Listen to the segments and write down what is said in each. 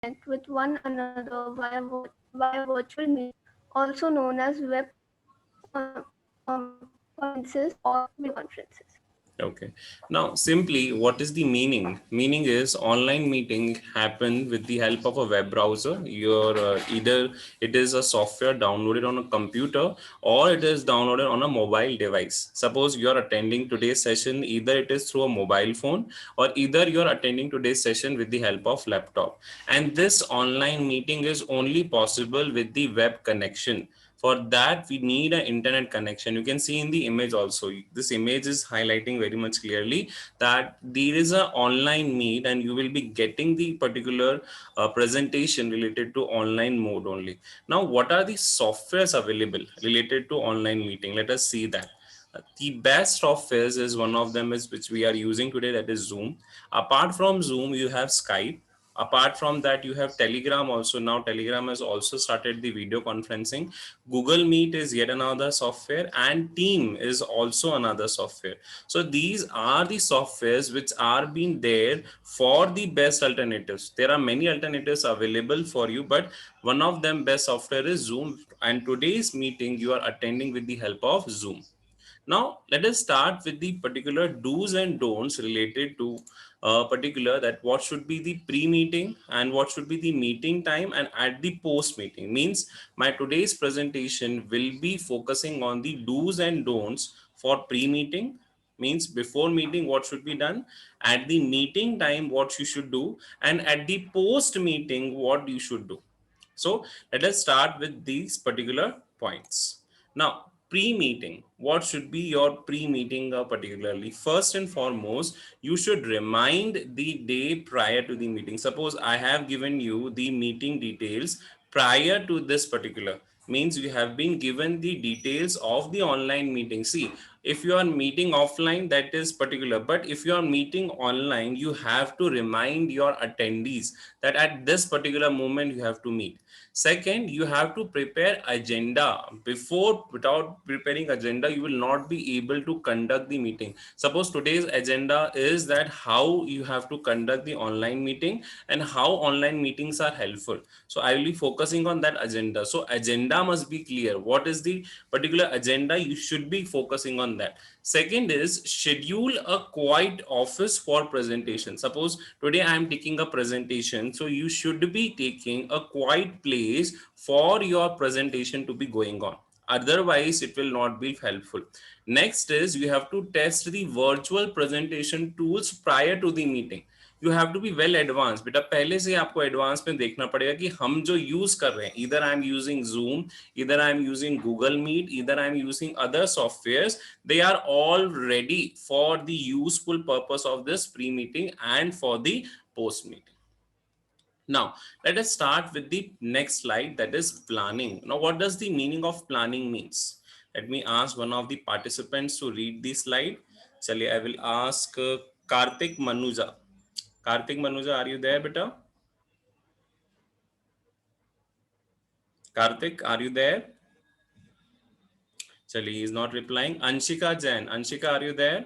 connect with one another via virtual meet, also known as web conferences or video conferences. Okay. Now, simply, what is the meaning? Meaning is online meeting happen with the help of a web browser. Your either it is a software downloaded on a computer or it is downloaded on a mobile device. Suppose you are attending today's session, either it is through a mobile phone or either you are attending today's session with the help of laptop. And this online meeting is only possible with the web connection. For that we need an internet connection. You can see in the image also, this image is highlighting very much clearly that there is an online meet and you will be getting the particular presentation related to online mode only. Now what are the softwares available related to online meeting? Let us see that. The best softwares is one of them is which we are using today, that is Zoom. Apart from Zoom you have Skype. Apart from that you have Telegram also. Now Telegram has also started the video conferencing. Google Meet is yet another software and Team is also another software. So these are the softwares which are being there for the best alternatives. There are many alternatives available for you, but one of them best software is Zoom, and today's meeting you are attending with the help of Zoom. Now, let us start with the particular do's and don'ts related to particular that what should be the pre-meeting and what should be the meeting time and at the post-meeting. Means my today's presentation will be focusing on the do's and don'ts for pre-meeting, means before meeting what should be done, at the meeting time what you should do, and at the post-meeting what you should do. So let us start with these particular points. Now, pre-meeting, what should be your pre-meeting particularly? First and foremost, you should remind the day prior to the meeting. Suppose I have given you the meeting details prior to this particular, means you have been given the details of the online meeting. See, if you are meeting offline, that is particular, but if you are meeting online, you have to remind your attendees that at this particular moment you have to meet. Second, you have to prepare agenda. Before, without preparing agenda, you will not be able to conduct the meeting. Suppose today's agenda is that how you have to conduct the online meeting and how online meetings are helpful. So I will be focusing on that agenda. So agenda must be clear. What is the particular agenda? You should be focusing on that. Second is schedule a quiet office for presentation. Suppose today I am taking a presentation, so you should be taking a quiet place for your presentation to be going on. Otherwise, it will not be helpful. Next is you have to test the virtual presentation tools prior to the meeting. You have to be well advance. बेटा पहले से आपको advance में देखना पड़ेगा कि हम जो यूज कर रहे हैं, इधर आई एम यूजिंग जूम, इधर I am using Google Meet, इधर I am using other softwares, they are all ready for the useful purpose of this pre-meeting and for the post-meeting. Now, let us start with the next slide, that is planning. Now, what does the meaning of planning means? Let me ask one of the participants to read the slide. Chaliye, I will ask Karthik Manuja. Karthik Manuja, are you there, beta? Karthik, are you there? Chali, he is not replying. Anshika Jain. Anshika, are you there?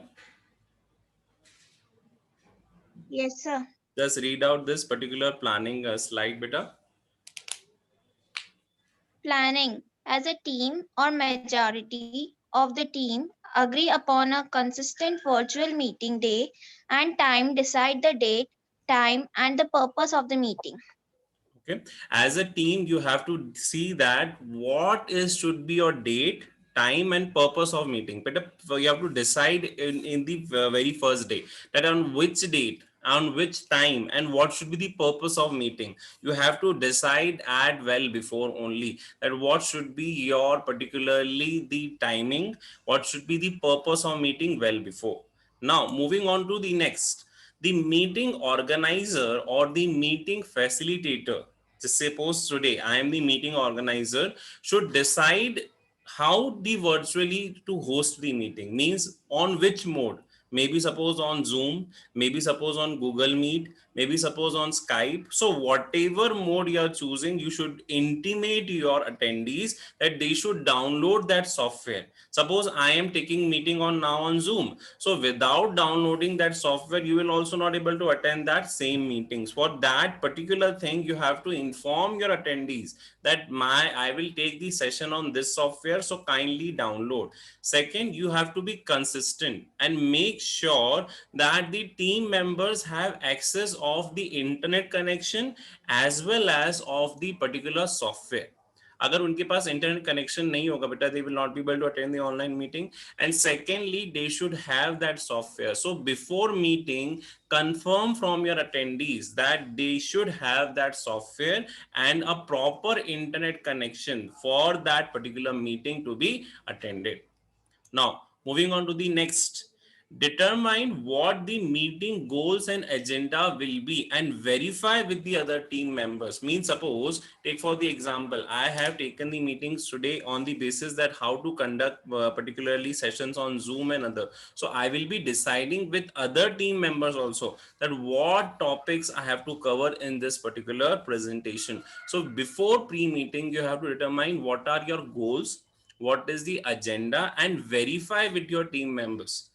Yes, sir. Just read out this particular planning slide, beta. Planning. As a team or majority of the team agree upon a consistent virtual meeting day and time, decide the date, time, and the purpose of the meeting. Okay. As a team, you have to see that what is should be your date, time, and purpose of meeting. But you have to decide in the very first day that on which date, on which time, and what should be the purpose of meeting. You have to decide at well before only that what should be your particularly the timing, what should be the purpose of meeting well before. Now, moving on to the next, the meeting organizer or the meeting facilitator, just suppose today I am the meeting organizer, should decide how the virtually to host the meeting, means on which mode, maybe suppose on Zoom, maybe suppose on Google Meet, maybe suppose on Skype. So whatever mode you are choosing, you should intimate your attendees that they should download that software. Suppose I am taking meeting on now on Zoom, so without downloading that software, you will also not able to attend that same meetings. For that particular thing, you have to inform your attendees that I will take the session on this software, so kindly download. Second, you have to be consistent and make sure that the team members have access of the internet connection as well as of the particular software. अगर उनके पास internet connection नहीं होगा बेटा, they will not be able to attend the online meeting. And secondly, they should have that software. So before meeting, confirm from your attendees that they should have that software and a proper internet connection for that particular meeting to be attended. Now, moving on to the next, determine what the meeting goals and agenda will be and verify with the other team members. Means suppose, take for the example, I have taken the meetings today on the basis that how to conduct particularly sessions on Zoom and other. So I will be deciding with other team members also that what topics I have to cover in this particular presentation. So before pre-meeting, you have to determine what are your goals, what is the agenda, and verify with your team members.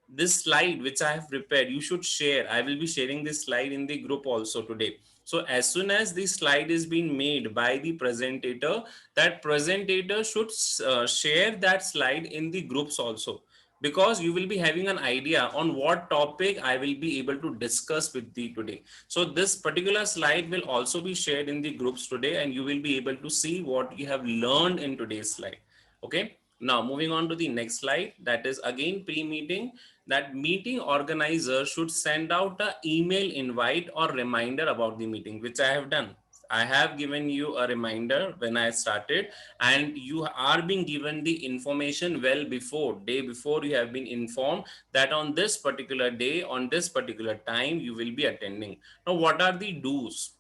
This slide which I have prepared, you should share. I will be sharing this slide in the group also today. So as soon as the slide is being made by the presentator, that presentator should share that slide in the groups also, because you will be having an idea on what topic I will be able to discuss with the today. So this particular slide will also be shared in the groups today, and you will be able to see what you have learned in today's slide. Okay, now moving on to the next slide, that is again pre-meeting. That meeting organizer should send out an email invite or reminder about the meeting, which I have done. I have given you a reminder when I started, and you are being given the information well before, day before you have been informed that on this particular day, on this particular time, you will be attending. Now, what are the do's?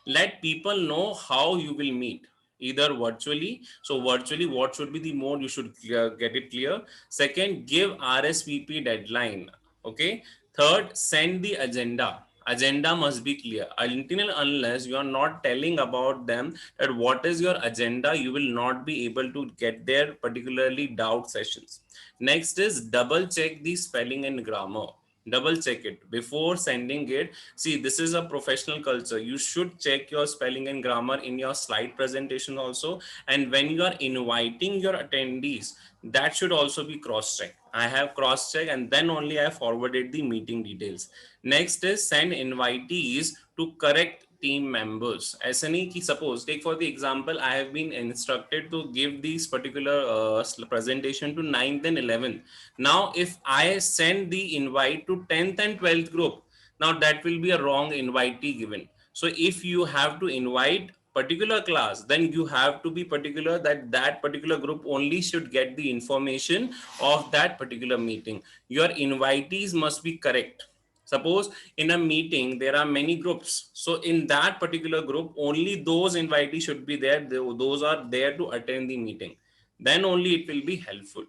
Let people know how you will meet, either virtually. So virtually, what should be the mode, you should get it clear. Second, give RSVP deadline. Okay. Third, send the agenda must be clear. Until and unless you are not telling about them that what is your agenda, you will not be able to get their particularly doubt sessions. Next is double check the spelling and grammar. Double check it before sending it. See, this is a professional culture. You should check your spelling and grammar in your slide presentation also. And when you are inviting your attendees, that should also be cross checked. I have cross checked, and then only I forwarded the meeting details. Next is send invitees to correct team members. SNE ki, suppose take for the example, I have been instructed to give this particular presentation to 9th and 11th. Now if I send the invite to 10th and 12th group, now that will be a wrong invitee given. So if you have to invite particular class, then you have to be particular that that particular group only should get the information of that particular meeting. Your invitees must be correct. Suppose in a meeting there are many groups, so in that particular group only those invitees should be there, those are there to attend the meeting, then only it will be helpful.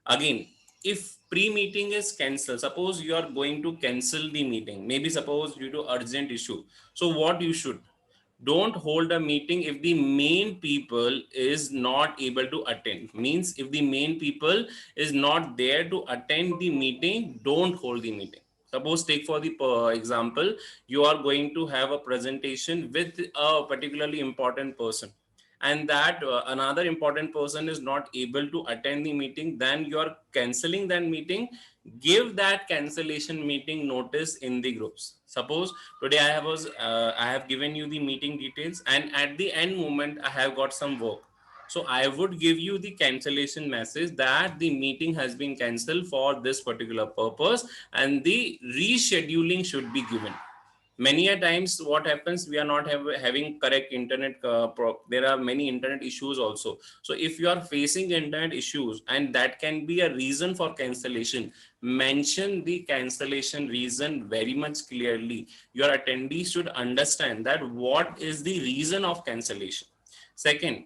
Again, if pre-meeting is cancelled, suppose you are going to cancel the meeting, maybe suppose due to urgent issue, so what you should, don't hold a meeting if the main people is not able to attend. Means if the main people is not there to attend the meeting, don't hold the meeting. Suppose take for the example, you are going to have a presentation with a particularly important person, and that another important person is not able to attend the meeting, then you are canceling that meeting. Give that cancellation meeting notice in the groups. Suppose today I have given you the meeting details, and at the end moment I have got some work, so I would give you the cancellation message that the meeting has been cancelled for this particular purpose, and the rescheduling should be given. Many a times what happens, we are not having correct internet, there are many internet issues also. So if you are facing internet issues and that can be a reason for cancellation, mention the cancellation reason very much clearly. Your attendees should understand that what is the reason of cancellation. Second,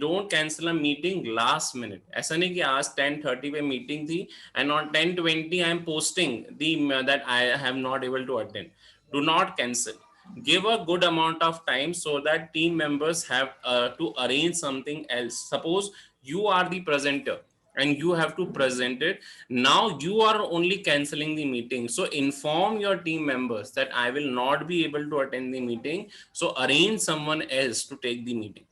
don't cancel a meeting last minute. ऐसा नहीं कि आज 10:30 पे meeting थी and on 10:20 I am posting the that I have not able to attend. Do not cancel. Give a good amount of time so that team members have to arrange something else. Suppose you are the presenter and you have to present it. Now you are only canceling the meeting. So inform your team members that I will not be able to attend the meeting. So arrange someone else to take the meeting.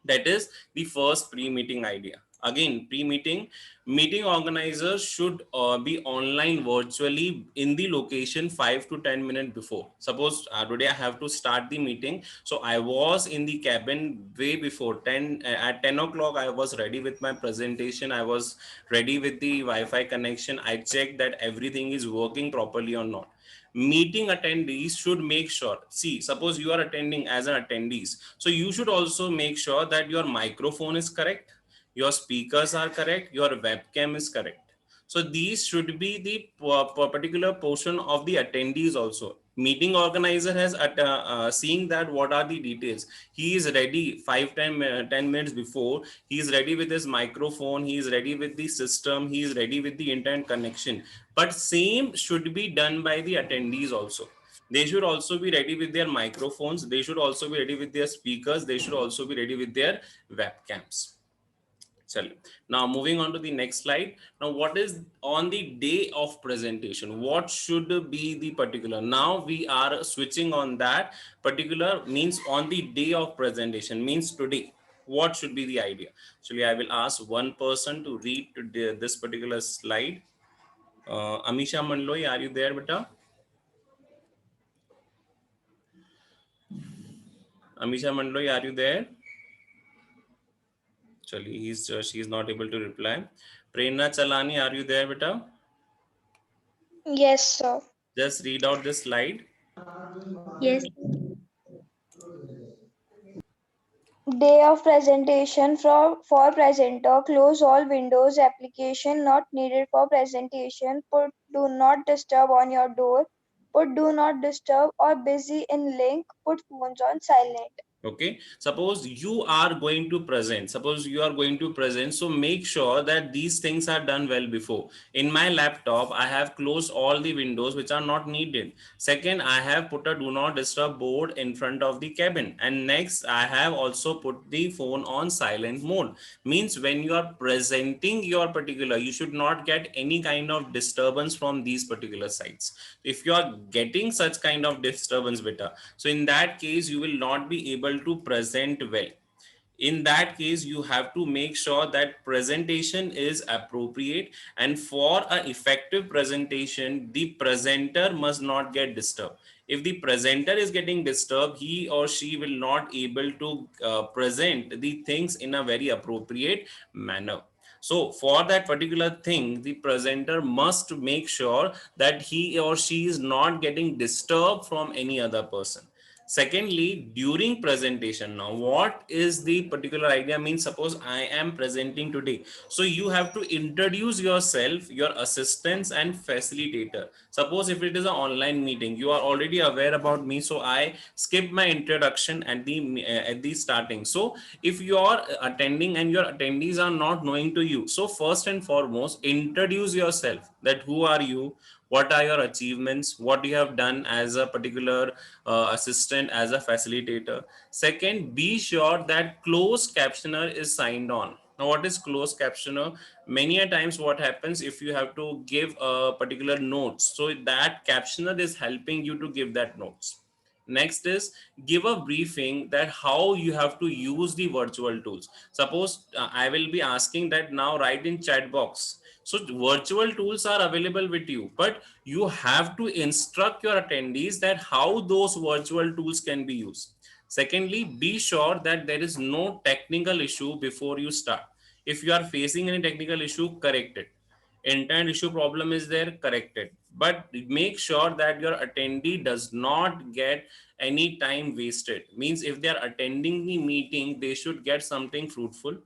That is the first pre-meeting idea. Again, pre-meeting, meeting organizers should be online virtually in the location 5 to 10 minutes before. Suppose today I have to start the meeting, so I was in the cabin way before 10. At 10 o'clock I was ready with my presentation, I was ready with the Wi-Fi connection, I checked that everything is working properly or not. Meeting attendees should make sure, see, suppose you are attending as an attendees, so you should also make sure that your microphone is correct, your speakers are correct, your webcam is correct. So these should be the particular portion of the attendees also. Meeting organizer has seeing that what are the details. He is ready 10 minutes before. He is ready with his microphone. He is ready with the system. He is ready with the internet connection. But same should be done by the attendees also. They should also be ready with their microphones. They should also be ready with their speakers. They should also be ready with their webcams. Now moving on to the next slide. Now what is on the day of presentation? What should be the particular? Now we are switching on that particular, means on the day of presentation, means today. What should be the idea? Actually, I will ask one person to read this particular slide. Amisha Mandloy, are you there, beta? Amisha Mandloy, are you there? Actually, she's not able to reply. Prerna Chalani, are you there, beta? Yes, sir. Just read out this slide. Yes. Day of presentation for presenter. Close all windows. Application not needed for presentation. Put do not disturb on your door. Put do not disturb or busy in link. Put phones on silent. Okay, suppose you are going to present, so make sure that these things are done well before. In my laptop I have closed all the windows which are not needed. Second, I have put a do not disturb board in front of the cabin, and next I have also put the phone on silent mode. Means when you are presenting your particular, you should not get any kind of disturbance from these particular sites. If you are getting such kind of disturbance, beta, so in that case you will not be able to present well. In that case you have to make sure that presentation is appropriate, and for an effective presentation the presenter must not get disturbed. If the presenter is getting disturbed, he or she will not able to present the things in a very appropriate manner. So for that particular thing, the presenter must make sure that he or she is not getting disturbed from any other person. Secondly, during presentation, now what is the particular idea? Means suppose I am presenting today, so you have to introduce yourself, your assistants and facilitator. Suppose if it is an online meeting, you are already aware about me, so I skip my introduction at the starting. So if you are attending and your attendees are not knowing to you, so first and foremost introduce yourself, that who are you, what are your achievements, what you have done as a particular assistant, as a facilitator. Second, be sure that closed captioner is signed on. Now what is closed captioner? Many a times what happens, if you have to give a particular notes, so that captioner is helping you to give that notes. Next is give a briefing that how you have to use the virtual tools. Suppose I will be asking that now write in chat box. So virtual tools are available with you, but you have to instruct your attendees that how those virtual tools can be used. Secondly, be sure that there is no technical issue before you start. If you are facing any technical issue, correct it. Internet issue problem is there, correct it. But make sure that your attendee does not get any time wasted. Means if they are attending the meeting, they should get something fruitful.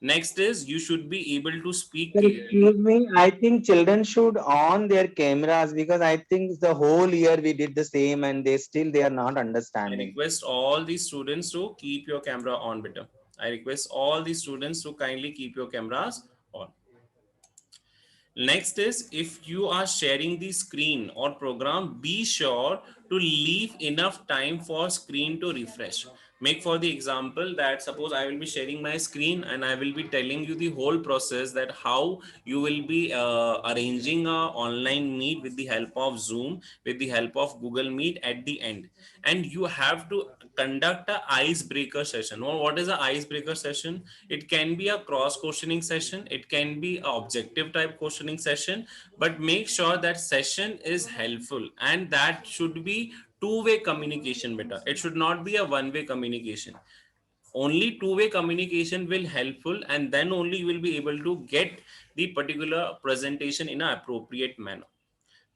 Next is you should be able to speak Sir, clearly. excuse me. I think children should on their cameras because I think the whole year we did the same and they are not I understanding. request all the students to keep your camera on, better. I request all the students to kindly keep your cameras on. Next is, if you are sharing the screen or program, be sure to leave enough time for screen to refresh. Make for the example that suppose I will be sharing my screen and I will be telling you the whole process, that how you will be arranging a online meet with the help of Zoom, with the help of Google Meet at the end. And you have to conduct a icebreaker session. Well, what is an icebreaker session? It can be a cross questioning session, it can be a objective type questioning session, but make sure that session is helpful, and that should be two-way communication better. It should not be a one-way communication. Only two-way communication will helpful, and then only you will be able to get the particular presentation in an appropriate manner.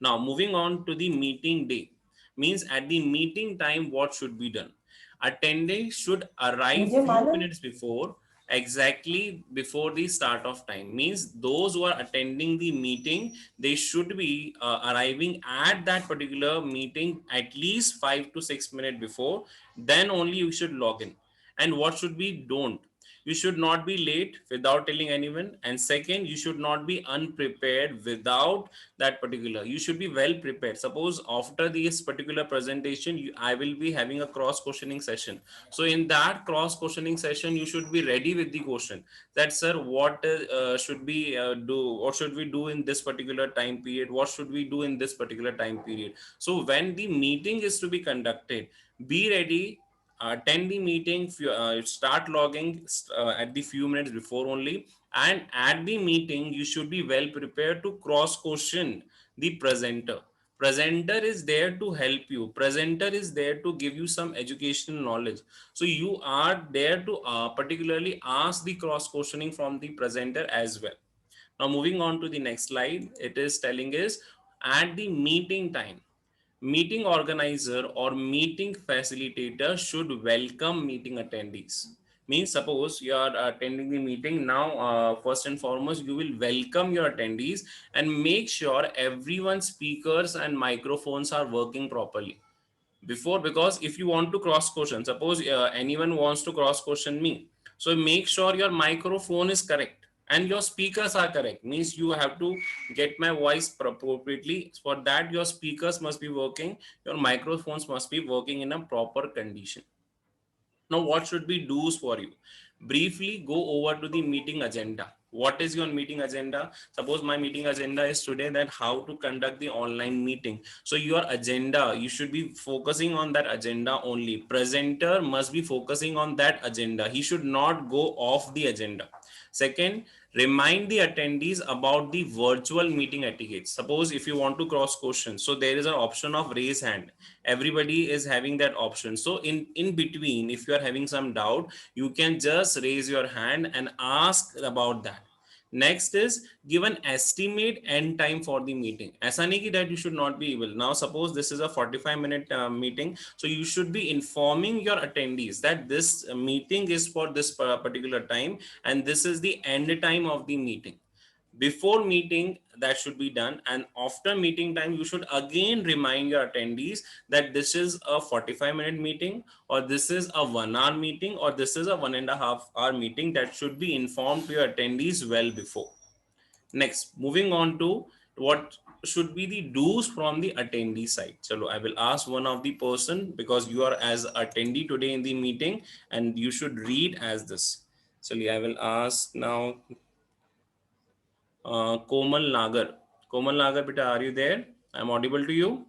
Now, moving on to the meeting day, means at the meeting time, what should be done? Attendee should arrive few minutes before, exactly before the start of time. Means those who are attending the meeting, they should be arriving at that particular meeting at least 5 to 6 minutes before. Then only you should log in. And what should be don't? You should not be late without telling anyone, and second, you should not be unprepared without that particular. You should be well prepared. Suppose after this particular presentation, I will be having a cross questioning session. So in that cross questioning session, you should be ready with the question that, sir, what should be do, what should we do in this particular time period, what should we do in this particular time period. So when the meeting is to be conducted, be ready, attend the meeting, start logging at the few minutes before only. And at the meeting, you should be well prepared to cross question the presenter. Presenter is there to help you, presenter is there to give you some educational knowledge. So you are there to particularly ask the cross questioning from the presenter as well. Now moving on to the next slide, it is telling is, at the meeting time, meeting organizer or meeting facilitator should welcome meeting attendees. Means suppose you are attending the meeting now, first and foremost, you will welcome your attendees and make sure everyone's speakers and microphones are working properly before. Because if you want to cross question, suppose anyone wants to cross question me, so make sure your microphone is correct and your speakers are correct. Means you have to get my voice appropriately. For that, your speakers must be working, your microphones must be working in a proper condition. Now, what should be do's for you? Briefly go over to the meeting agenda. What is your meeting agenda? Suppose my meeting agenda is today that how to conduct the online meeting. So your agenda, you should be focusing on that agenda only. Presenter must be focusing on that agenda. He should not go off the agenda. Second, remind the attendees about the virtual meeting etiquette. Suppose if you want to cross question, so there is an option of raise hand. Everybody is having that option. So in between, if you are having some doubt, you can just raise your hand and ask about that. Next is, give an estimate end time for the meeting. ऐसा नहीं कि that you should not be able. Now suppose this is a 45-minute meeting, so you should be informing your attendees that this meeting is for this particular time and this is the end time of the meeting. Before meeting, that should be done, and after meeting time you should again remind your attendees that this is a 45-minute meeting, or this is a 1 hour meeting, or this is a 1.5 hour meeting. That should be informed to your attendees well before. Next, moving on to what should be the do's from the attendee side. So I will ask one of the person, because you are as attendee today in the meeting and you should read as this. So I will ask now Komal Nagar. Komal Nagar, beta, are you there? I'm audible to you?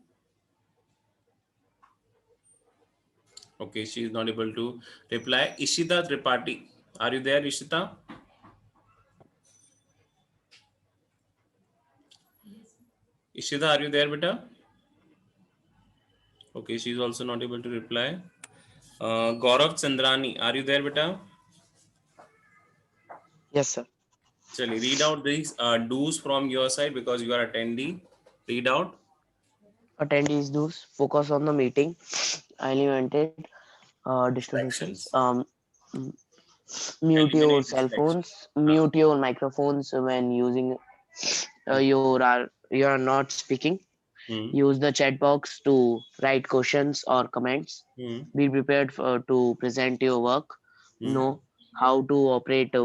Okay, she is not able to reply. Ishita Tripathi, are you there, Ishita? Ishita, are you there, beta? Okay, she is also not able to reply. Gaurav Chandrani, are you there, beta? Yes, sir. Chali, read out these do's from your side, because you are attendee. Read out. Attendees do focus on the meeting, eliminated distractions. Distractions. Mm, Mute your Eliminate cell distractions. phones, mute your microphones when using you are not speaking. Hmm. Use the chat box to write questions or comments. Hmm. Be prepared to present your work. Hmm. Know how to operate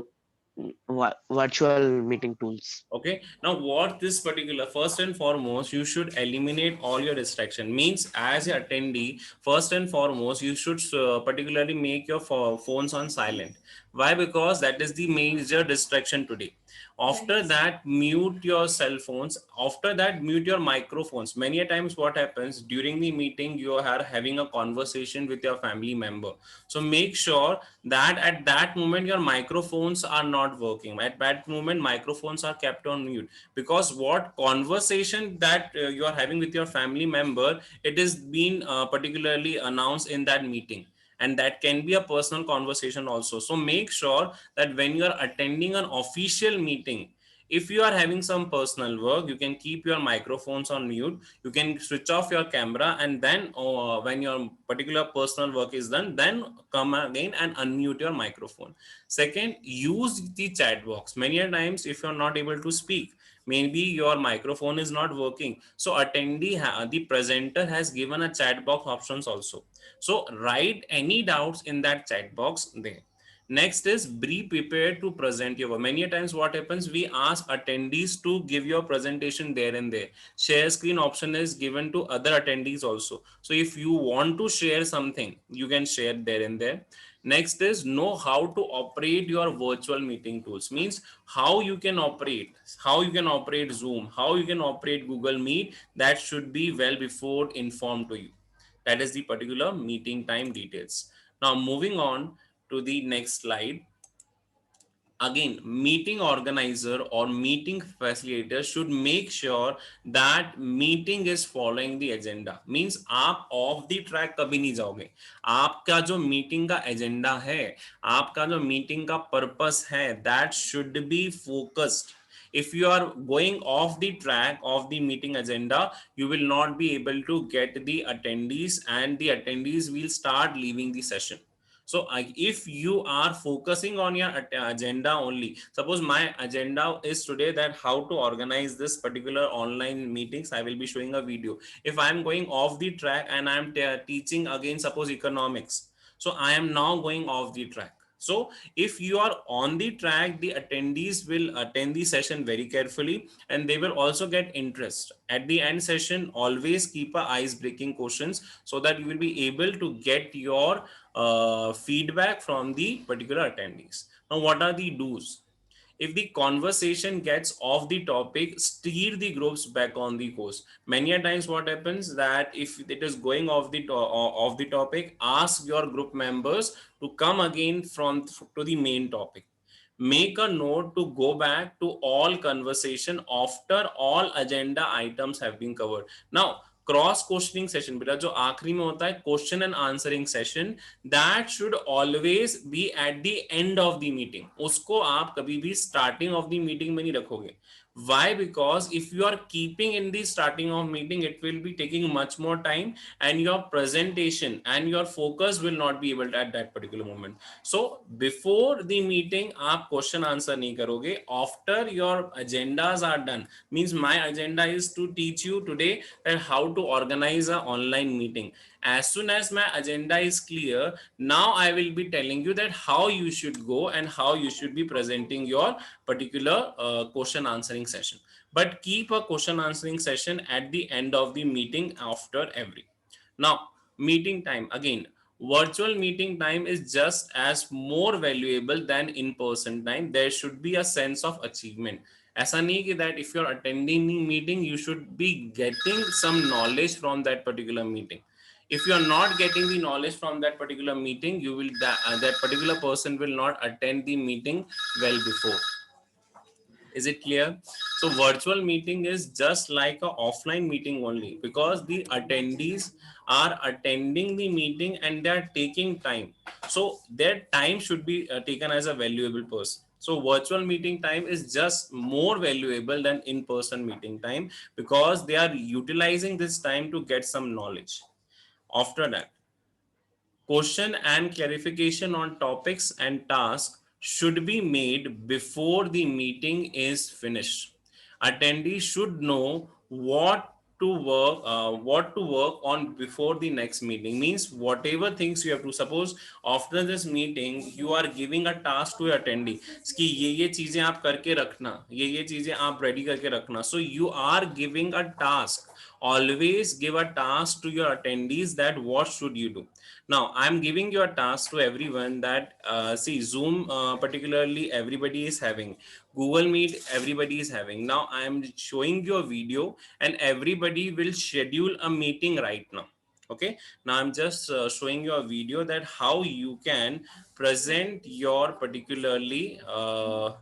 virtual meeting tools. Okay, now what this particular, first and foremost, you should eliminate all your distraction. Means as an attendee, first and foremost, you should particularly make your phones on silent. Why? Because that is the major distraction today. After that, mute your cell phones. After that, mute your microphones. Many a times what happens during the meeting, you are having a conversation with your family member. So make sure that at that moment your microphones are not working. At that moment microphones are kept on mute, because what conversation that you are having with your family member, it is being particularly announced in that meeting, and that can be a personal conversation also. So make sure that when you are attending an official meeting, if you are having some personal work, you can keep your microphones on mute, you can switch off your camera, and then when your particular personal work is done, then come again and unmute your microphone. Second, use the chat box. Many a times if you're not able to speak, maybe your microphone is not working, so attendee the presenter has given a chat box options also. So write any doubts in that chat box there. Next is be prepared to present your work. Many times what happens, we ask attendees to give your presentation there and there. Share screen option is given to other attendees also. So if you want to share something, you can share there and there. Next is know how to operate your virtual meeting tools. Means how you can operate Zoom, how you can operate Google Meet. That should be well before informed to you. That is the particular meeting time details. Now moving on to the next slide. Again, meeting organizer or meeting facilitator should make sure that meeting is following the agenda. Means आप off the track कभी नहीं जाओगे. आपका जो meeting का agenda है, आपका जो meeting का purpose है, that should be focused. If you are going off the track of the meeting agenda, you will not be able to get the attendees, and the attendees will start leaving the session. So if you are focusing on your agenda only, suppose my agenda is today that how to organize this particular online meetings, I will be showing a video. If I am going off the track and I am teaching again, suppose economics, so I am now going off the track. So if you are on the track, the attendees will attend the session very carefully, and they will also get interest. At the end session, always keep a ice breaking questions, so that you will be able to get your feedback from the particular attendees. Now, what are the do's? If the conversation gets off the topic, steer the groups back on the course. Many a times what happens that if it is going off the topic, ask your group members to come again from to the main topic. Make a note to go back to all conversation after all agenda items have been covered. Now cross questioning session बेटा जो आखिरी में होता है, question and answering session, that should always be at the end of the meeting. उसको आप कभी भी स्टार्टिंग ऑफ द मीटिंग में नहीं रखोगे. Why? Because if you are keeping in the starting of meeting, it will be taking much more time, and your presentation and your focus will not be able to at that particular moment. So before the meeting, आप question answer नहीं करोगे. After your agendas are done, means my agenda is to teach you today that how to organize an online meeting. As soon as my agenda is clear, now I will be telling you that how you should go and how you should be presenting your particular question answering session. But keep a question answering session at the end of the meeting after every. Now, meeting time again. Virtual meeting time is just as more valuable than in-person time. There should be a sense of achievement. ऐसा नहीं कि that if you're attending the meeting, you should be getting some knowledge from that particular meeting. If you are not getting the knowledge from that particular meeting, you will that particular person will not attend the meeting well before. Is it clear? So virtual meeting is just like a offline meeting only, because the attendees are attending the meeting and they are taking time. So their time should be taken as a valuable person. So virtual meeting time is just more valuable than in-person meeting time, because they are utilizing this time to get some knowledge. After that, question and clarification on topics and tasks should be made before the meeting is finished. Attendees should know what to work, what to work on before the next meeting. Means whatever things you have to, suppose after this meeting you are giving a task to your attendee कि ये चीजें आप करके रखना, ये चीजें आप ready करके रखना. So you are giving a task. Always give a task to your attendees that what should you do. Now I'm giving you a task to everyone that see Zoom particularly everybody is having, Google Meet everybody is having. Now I am showing you a video and everybody will schedule a meeting right now. Okay, now I'm just showing you a video that how you can present your particularly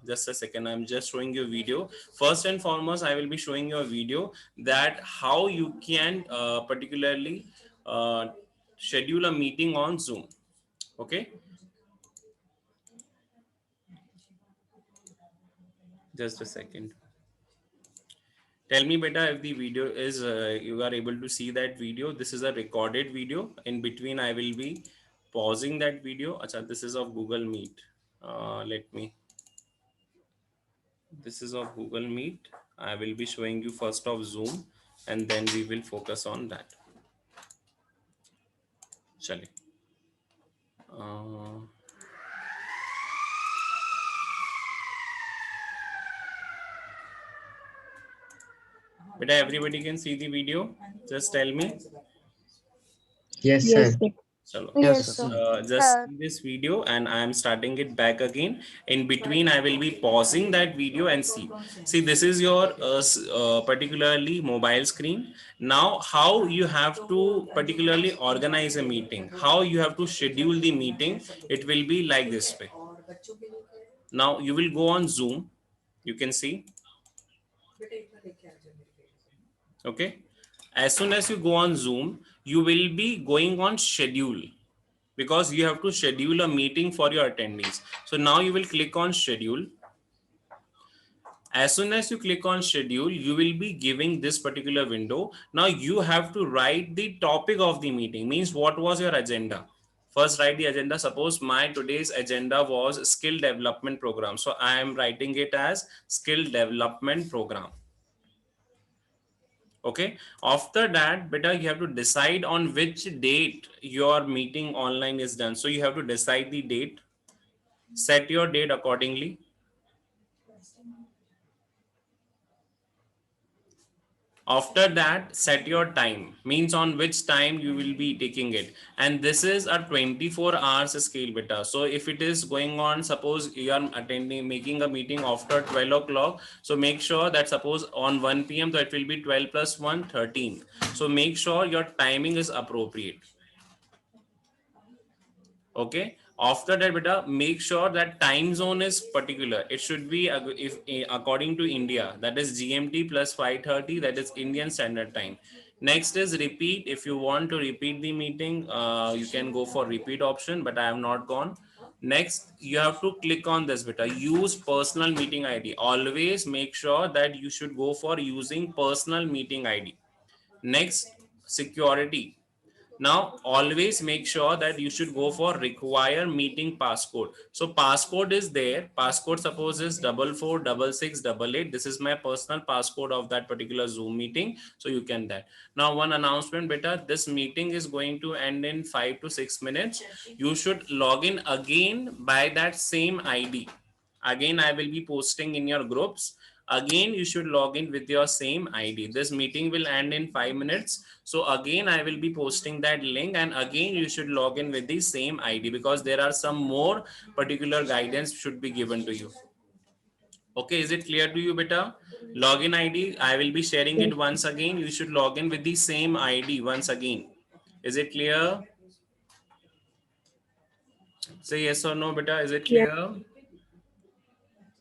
just a second, I'm just showing you a video. First and foremost I will be showing you a video that how you can particularly schedule a meeting on Zoom. Okay, just a second. Tell me beta if the video is you are able to see that video. This is a recorded video. In between I will be pausing that video. Acha, this is of Google Meet. Let me, this is of Google Meet. I will be showing you first of Zoom and then we will focus on that. Chale. Beta, everybody can see the video. Just tell me. Yes, sir. Chalo. Yes, sir. Just see this video and I am starting it back again. In between I will be pausing that video and see this is your particularly mobile screen. Now how you have to particularly organize a meeting, how you have to schedule the meeting, it will be like this way. Now you will go on Zoom, you can see. Okay, as soon as you go on Zoom you will be going on schedule, because you have to schedule a meeting for your attendees. So now you will click on schedule. As soon as you click on schedule, you will be giving this particular window. Now you have to write the topic of the meeting, means what was your agenda. First write the agenda. Suppose my today's agenda was skill development program. So I am writing it as skill development program. Okay, after that beta you have to decide on which date your meeting online is done. So you have to decide the date, set your date accordingly. After that set your time, means on which time you will be taking it, and this is a 24 hours scale beta. So if it is going on, suppose you are attending making a meeting after 12 o'clock, so make sure that suppose on 1 p.m. so it will be 12 plus 1 13. So make sure your timing is appropriate. Okay, after that beta make sure that time zone is particular. It should be if according to India, that is GMT plus 5:30, that is Indian Standard Time. Next is repeat. If you want to repeat the meeting, you can go for repeat option, but I have not gone. Next you have to click on this beta, use personal meeting ID. Always make sure that you should go for using personal meeting ID. Next, security. Now always make sure that you should go for require meeting passcode. So passcode is there. Passcode suppose is 446688. This is my personal passcode of that particular Zoom meeting. So you can that. Now one announcement beta, this meeting is going to end in 5 to 6 minutes. You should log in again by that same ID. Again I will be posting in your groups. Again you should log in with your same ID. This meeting will end in 5 minutes. So again I will be posting that link, and again you should log in with the same ID, because there are some more particular guidance should be given to you. Okay, is it clear to you beta? Login ID I will be sharing it once again. You should log in with the same ID once again. Is it clear? Say yes or no beta. Is it clear?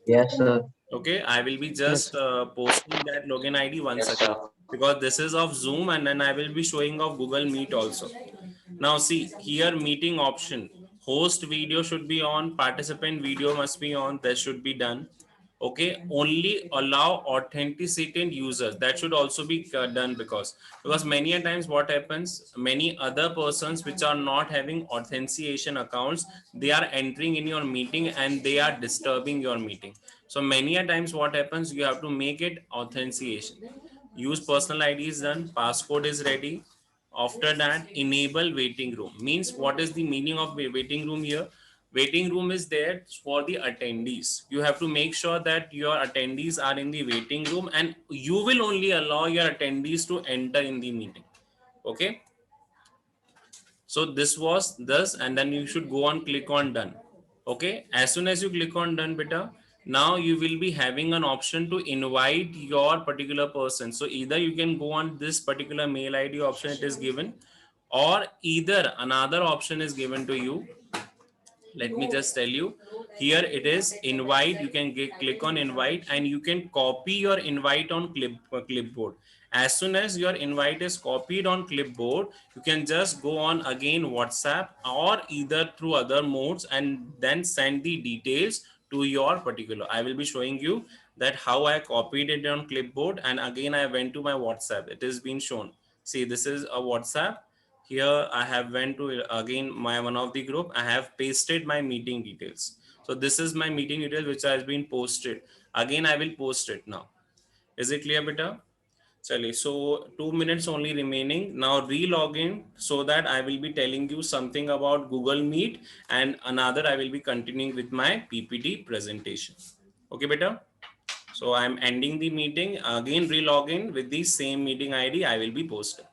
Yes, sir. Okay, I will be just posting that login ID once again, because this is of Zoom, and then I will be showing of Google Meet also. Now see here, meeting option, host video should be on, participant video must be on, that should be done. Okay, only allow authenticated users, that should also be done, because many a times what happens, many other persons which are not having authentication accounts, they are entering in your meeting and they are disturbing your meeting. So many a times what happens, you have to make it authentication. use personal ID is done, passcode is ready. After that, enable waiting room. Means what is the meaning of waiting room here? Waiting room is there for the attendees. You have to make sure that your attendees are in the waiting room, and you will only allow your attendees to enter in the meeting. Okay. So this was this, and then you should go on click on done. Okay, as soon as you click on done, beta, now you will be having an option to invite your particular person. So either you can go on this particular mail ID option it is given, or either another option is given to you. Let me just tell you, here it is invite. You can click on invite, and you can copy your invite on clipboard. As soon as your invite is copied on clipboard, you can just go on again WhatsApp or either through other modes, and then send the details to your particular. I will be showing you that how I copied it on clipboard, and again I went to my WhatsApp. It is being shown. See, this is a WhatsApp. Here I have went to again my one of the group. I have pasted my meeting details. So this is my meeting details which has been posted. Again I will post it now. Is it clear, beta? Chali, so 2 minutes only remaining. Now re-log in so that I will be telling you something about Google Meet, and another I will be continuing with my PPT presentation. Okay, beta? So I'm ending the meeting. Again re-log in with the same meeting ID I will be posting.